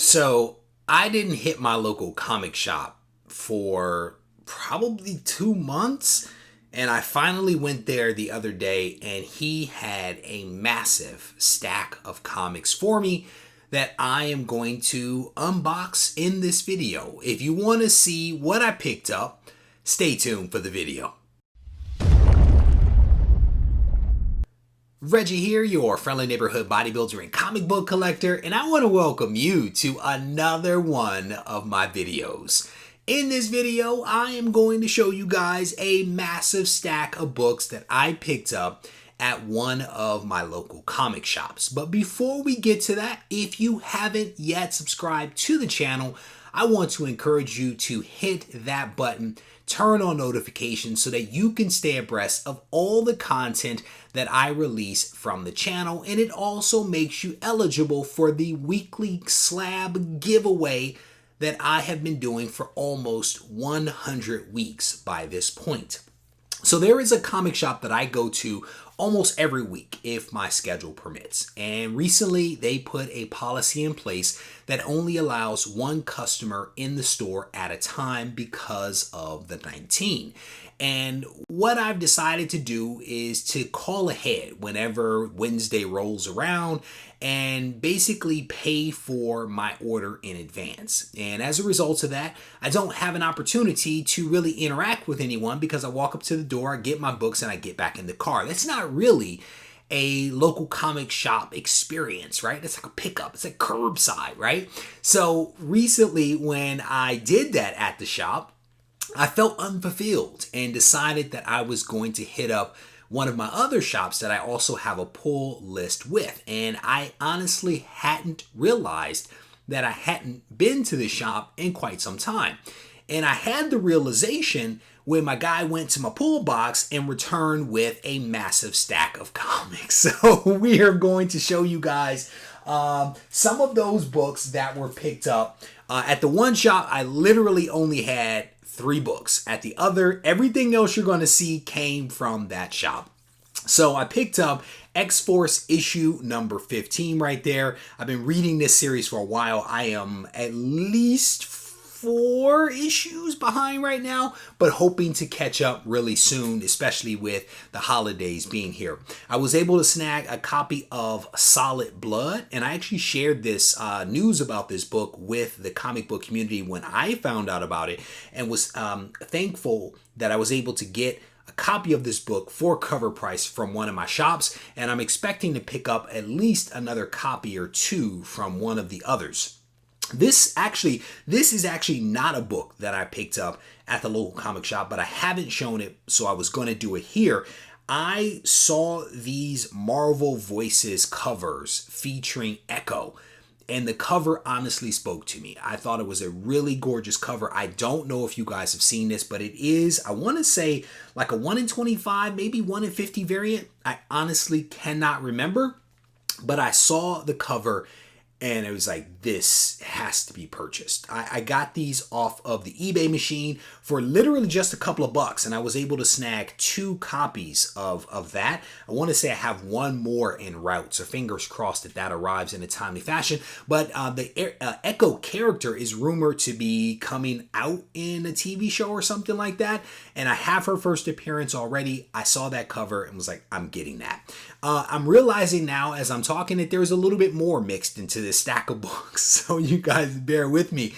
So I didn't hit my local comic shop for probably 2 months. And I finally went there the other day and he had a massive stack of comics for me that I am going to unbox in this video. If you want to see what I picked up, stay tuned for the video. Reggie here, your friendly neighborhood bodybuilder and comic book collector, and I want to welcome you to another one of my videos. In this video, I am going to show you guys a massive stack of books that I picked up at one of my local comic shops. But before we get to that, if you haven't yet subscribed to the channel, I want to encourage you to hit that button, turn on notifications so that you can stay abreast of all the content that I release from the channel. And it also makes you eligible for the weekly slab giveaway that I have been doing for almost 100 weeks by this point. So there is a comic shop that I go to almost every week if my schedule permits. And recently they put a policy in place that only allows one customer in the store at a time because of the 19. And what I've decided to do is to call ahead whenever Wednesday rolls around and basically pay for my order in advance. And as a result of that, I don't have an opportunity to really interact with anyone because I walk up to the door, I get my books, and I get back in the car. That's not really a local comic shop experience, right? It's like a pickup. It's like curbside, right? So recently when I did that at the shop, I felt unfulfilled and decided that I was going to hit up one of my other shops that I also have a pull list with. And I honestly hadn't realized that I hadn't been to the shop in quite some time. And I had the realization when my guy went to my pull box and returned with a massive stack of comics. So we are going to show you guys some of those books that were picked up. At the one shop, I literally only had 3 books. At the other, everything else you're going to see came from that shop. So I picked up X-Force issue number 15 right there. I've been reading this series for a while. I am at least 4 issues behind right now, but hoping to catch up really soon, especially with the holidays being here. I was able to snag a copy of Solid Blood, and I actually shared this news about this book with the comic book community when I found out about it, and was thankful that I was able to get a copy of this book for cover price from one of my shops, and I'm expecting to pick up at least another copy or 2 from one of the others. This is actually not a book that I picked up at the local comic shop, but I haven't shown it, so I was going to do it here. I saw these Marvel Voices covers featuring Echo, and the cover honestly spoke to me. I thought it was a really gorgeous cover. I don't know if you guys have seen this, but it is, I want to say, like a 1 in 25, maybe 1 in 50 variant. I honestly cannot remember, but I saw the cover and it was like, this has to be purchased. I got these off of the eBay machine for literally just a couple of bucks, and I was able to snag 2 copies of that. I want to say I have 1 more en route, so fingers crossed that that arrives in a timely fashion. But the Echo character is rumored to be coming out in a TV show or something like that, and I have her first appearance already. I saw that cover and was like, I'm getting that. I'm realizing now as I'm talking that there's a little bit more mixed into this stack of books, so you guys bear with me.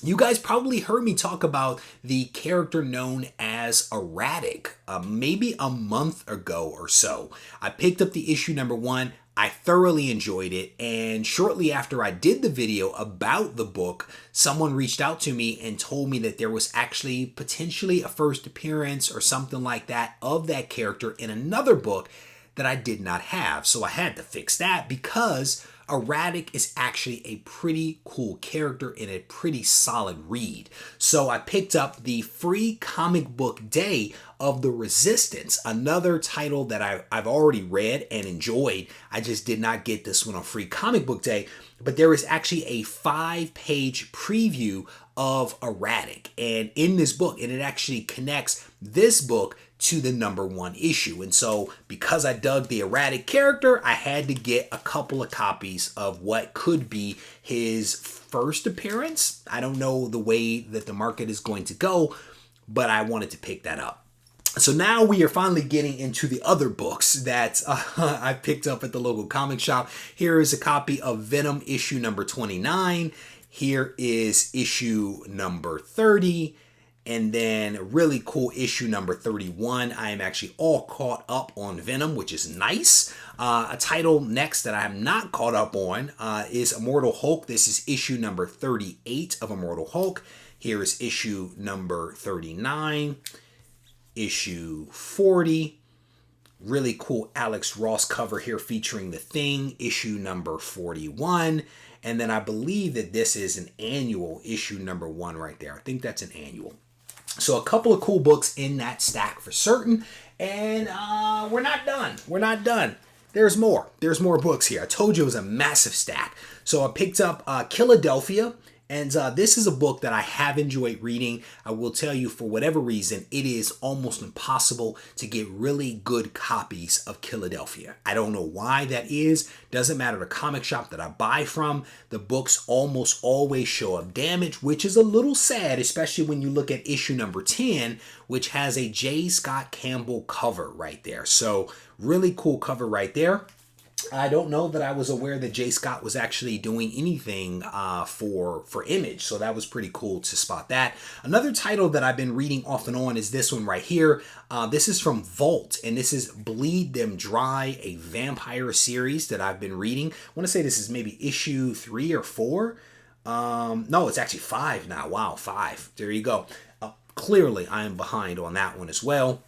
You guys probably heard me talk about the character known as Erratic maybe a month ago or so. I picked up the issue number 1. I thoroughly enjoyed it, and shortly after I did the video about the book, someone reached out to me and told me that there was actually potentially a first appearance or something like that of that character in another book that I did not have. So I had to fix that because Erratic is actually a pretty cool character and a pretty solid read. So I picked up the free comic book day of the Resistance, another title that I've already read and enjoyed. I just did not get this one on Free Comic Book Day, but there is actually a 5-page preview of Erratic, and in this book, and it actually connects this book to the #1 issue. And so because I dug the Erratic character, I had to get a couple of copies of what could be his first appearance. I don't know the way that the market is going to go, but I wanted to pick that up. So now we are finally getting into the other books that I picked up at the local comic shop. Here is a copy of Venom issue number 29. Here is issue number 30. And then really cool issue number 31. I am actually all caught up on Venom, which is nice. A title next that I am not caught up on is Immortal Hulk. This is issue number 38 of Immortal Hulk. Here is issue number 39. Issue 40. Really cool Alex Ross cover here featuring The Thing, issue number 41. And then I believe that this is an annual, issue number 1 right there. I think that's an annual. So a couple of cool books in that stack for certain. And we're not done. We're not done. There's more. There's more books here. I told you it was a massive stack. So I picked up Philadelphia. And this is a book that I have enjoyed reading. I will tell you, for whatever reason, it is almost impossible to get really good copies of Philadelphia. I don't know why that is. Doesn't matter the comic shop that I buy from. The books almost always show up damaged, which is a little sad, especially when you look at issue number 10, which has a J. Scott Campbell cover right there. So really cool cover right there. I don't know that I was aware that J. Scott was actually doing anything for Image, so that was pretty cool to spot that. Another title that I've been reading off and on is this one right here. This is from Vault, and this is Bleed Them Dry, a vampire series that I've been reading. I want to say this is maybe issue 3 or 4. No, it's actually 5 now. Wow, 5. There you go. Clearly, I am behind on that one as well.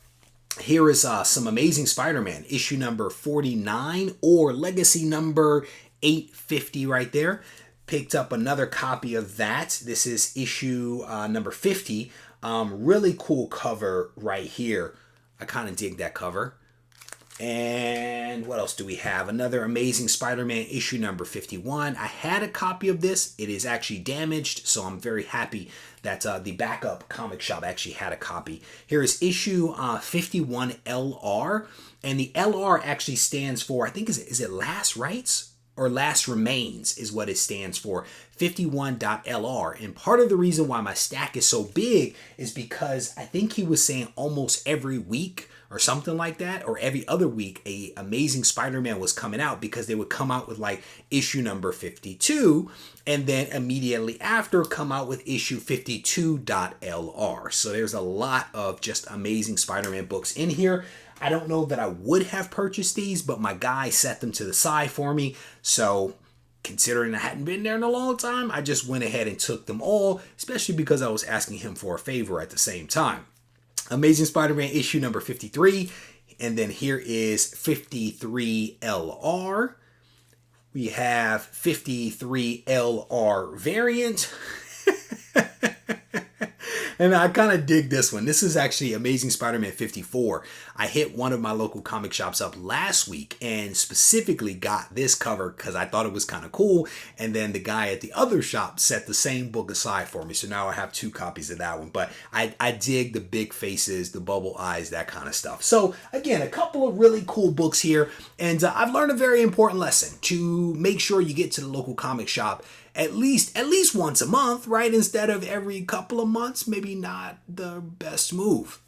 Here is some Amazing Spider-Man, issue number 49 or legacy number 850 right there. Picked up another copy of that. This is issue number 50. Really cool cover right here. I kind of dig that cover. And what else do we have? Another Amazing Spider-Man issue number 51. I had a copy of this. It is actually damaged, so I'm very happy that the backup comic shop actually had a copy. Here is issue 51 LR, and the LR actually stands for, I think, is it Last Rites or Last Remains is what it stands for, 51.LR. And part of the reason why my stack is so big is because I think he was saying almost every week or something like that, or every other week, a Amazing Spider-Man was coming out, because they would come out with like issue number 52 and then immediately after come out with issue 52.LR. So there's a lot of just Amazing Spider-Man books in here. I don't know that I would have purchased these, but my guy set them to the side for me. So considering I hadn't been there in a long time, I just went ahead and took them all, especially because I was asking him for a favor at the same time. Amazing Spider-Man issue number 53. And then here is 53LR. We have 53LR variant. And I kind of dig this one. This is actually Amazing Spider-Man 54. I hit one of my local comic shops up last week and specifically got this cover because I thought it was kind of cool. And then the guy at the other shop set the same book aside for me. So now I have 2 copies of that one. But I dig the big faces, the bubble eyes, that kind of stuff. So again, a couple of really cool books here. And I've learned a very important lesson: to make sure you get to the local comic shop at least once a month, right? Instead of every couple of months. Maybe not the best move.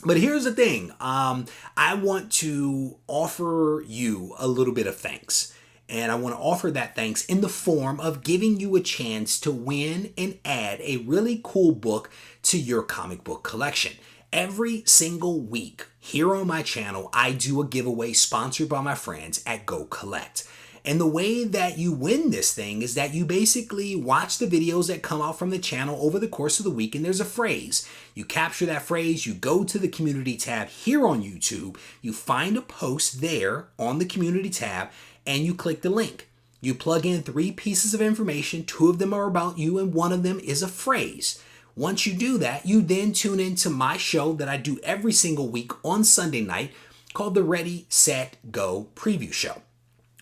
But here's the thing. I want to offer you a little bit of thanks. And I want to offer that thanks in the form of giving you a chance to win and add a really cool book to your comic book collection. Every single week here on my channel, I do a giveaway sponsored by my friends at Go Collect. And the way that you win this thing is that you basically watch the videos that come out from the channel over the course of the week, and there's a phrase. You capture that phrase, you go to the community tab here on YouTube, you find a post there on the community tab, and you click the link. You plug in 3 pieces of information, 2 of them are about you, and 1 of them is a phrase. Once you do that, you then tune into my show that I do every single week on Sunday night called the Ready, Set, Go Preview Show.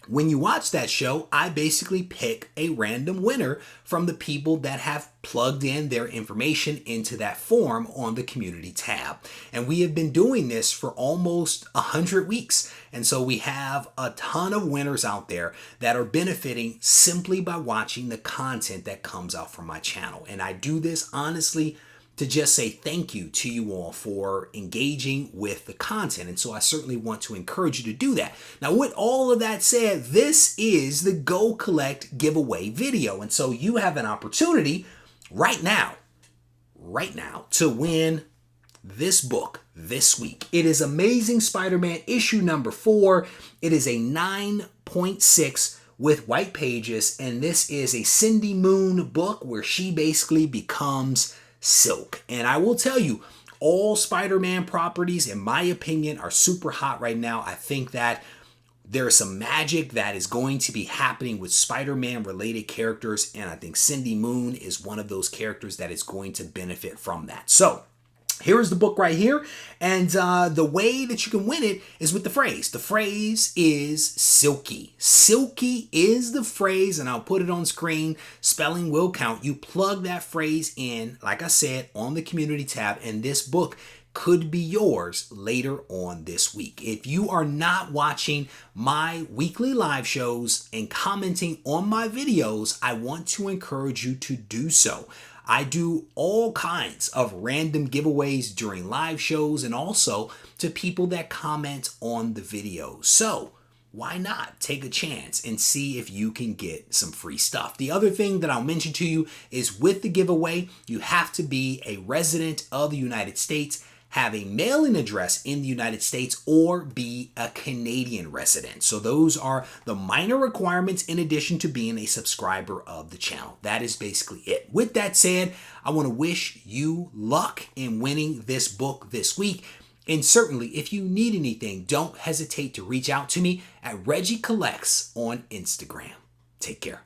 When you watch that show, I basically pick a random winner from the people that have plugged in their information into that form on the community tab. And we have been doing this for almost 100 weeks. And so we have a ton of winners out there that are benefiting simply by watching the content that comes out from my channel. And I do this honestly to just say thank you to you all for engaging with the content. And so I certainly want to encourage you to do that. Now, with all of that said, this is the Go Collect giveaway video. And so you have an opportunity right now to win this book this week. It is Amazing Spider-Man issue number 4. It is a 9.6 with white pages. And this is a Cindy Moon book where she basically becomes Silk. And I will tell you, all Spider-Man properties, in my opinion, are super hot right now. I think that there's some magic that is going to be happening with Spider-Man related characters. And I think Cindy Moon is one of those characters that is going to benefit from that. So here is the book right here. And the way that you can win it is with the phrase. The phrase is silky. Silky is the phrase, and I'll put it on screen. Spelling will count. You plug that phrase in, like I said, on the community tab, and this book could be yours later on this week. If you are not watching my weekly live shows and commenting on my videos, I want to encourage you to do so. I do all kinds of random giveaways during live shows and also to people that comment on the videos. So why not take a chance and see if you can get some free stuff? The other thing that I'll mention to you is with the giveaway, you have to be a resident of the United States, have a mailing address in the United States, or be a Canadian resident. So those are the minor requirements in addition to being a subscriber of the channel. That is basically it. With that said, I want to wish you luck in winning this book this week. And certainly, if you need anything, don't hesitate to reach out to me at Regie Collects on Instagram. Take care.